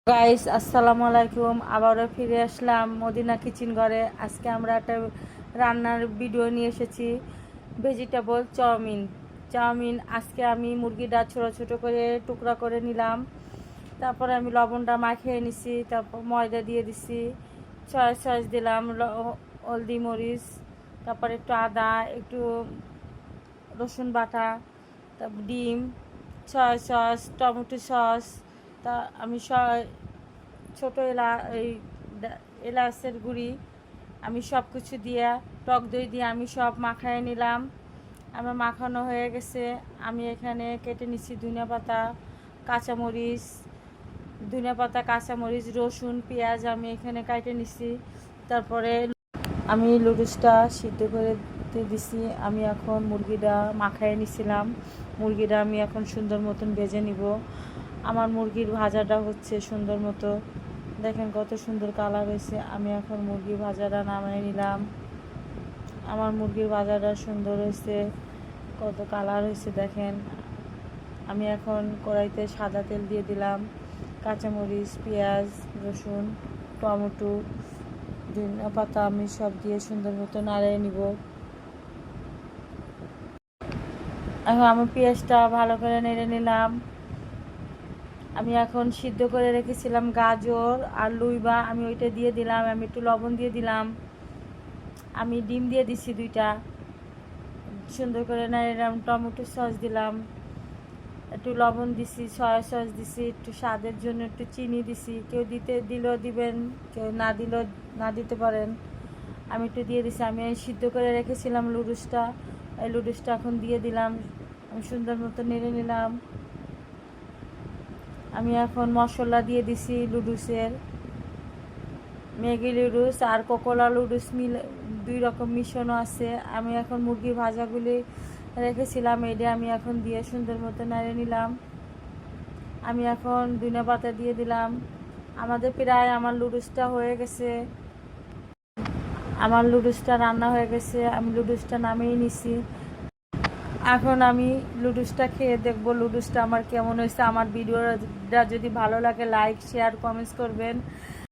Guys, আসসালামু আলাইকুম। আবারও ফিরে আসলাম মদিনা কিচেন ঘরে। আজকে আমরা একটা রান্নার ভিডিও নিয়ে এসেছি, ভেজিটেবল চাউমিন। আজকে আমি মুরগিটা ছোট ছোট করে টুকরা করে নিলাম। তারপরে আমি লবণটা মাখিয়ে নিছি, তারপর ময়দা দিয়ে দিছি, সয়া সস দিলাম, হলদি মরিচ, তারপরে একটু আদা, একটু রসুন বাটা, তারপর ডিম, সয়া সস, টমেটো সস। তা আমি ছোটো এই এলাচের গুঁড়ি, আমি সব কিছু দিয়ে, টক দই দিয়ে আমি সব মাখায় নিলাম। আমার মাখানো হয়ে গেছে। আমি এখানে কেটে নিচ্ছি ধনিয়া পাতা, কাঁচামরিচ, রসুন, পেঁয়াজ আমি এখানে কেটে নিচ্ছি। তারপরে আমি লুডুসটা সিদ্ধ করে দিছি। আমি এখন মুরগিটা মাখায় নিছিলাম। মুরগিটা আমি এখন সুন্দর মতন ভেজে নিব। আমার মুরগির ভাজাটা হচ্ছে সুন্দর মতো, দেখেন কত সুন্দর কালার হয়েছে। আমি এখন মুরগির ভাজাটা নামিয়ে নিলাম। আমার মুরগির ভাজাটা সুন্দর হয়েছে, কত কালার হয়েছে দেখেন। আমি এখন কড়াইতে সাদা তেল দিয়ে দিলাম, কাঁচামরিচ, পেঁয়াজ, রসুন, টমেটো, ধনিয়া পাতা আমি সব দিয়ে সুন্দর মতো নাড়িয়ে নিব। এখন আমি পেঁয়াজটা ভালো করে নেড়ে নিলাম। আমি এখন সিদ্ধ করে রেখেছিলাম গাজর আর লুইবা, আমি ওইটা দিয়ে দিলাম। আমি একটু লবণ দিয়ে দিলাম, আমি ডিম দিয়ে দিছি দুইটা, সুন্দর করে নাড়লাম। টমেটো সস দিলাম, একটু লবণ দিছি, সয়া সস দিছি, একটু স্বাদের জন্য একটু চিনি দিছি। কেউ দিলেও দিবেন, কেউ না দিতে পারেন। আমি একটু দিয়ে দিছি। আমি সিদ্ধ করে রেখেছিলাম এই লুডুসটা এখন দিয়ে দিলাম। আমি সুন্দর মতো নেড়ে নিলাম। আমি এখন মশলা দিয়ে দিছি লুডুসের, ম্যাগি লুডুস আর কোকোলা লুডুস দুই রকম মিশ্রণও আছে। আমি এখন মুরগি ভাজাগুলি রেখেছিলাম, এটা আমি এখন দিয়ে সুন্দর মতো নাড়ে নিলাম। আমি এখন ধনিয়া পাতা দিয়ে দিলাম। আমাদের প্রায় আমার লুডুসটা হয়ে গেছে, আমার লুডুসটা রান্না হয়ে গেছে। আমি লুডুসটা নামিয়ে নিছি। এখন আমি লুডুসটা খেয়ে দেখবো লুডুসটা আমার কেমন হয়েছে। আমার ভিডিওটা যদি ভালো লাগে লাইক, শেয়ার, কমেন্টস করবেন।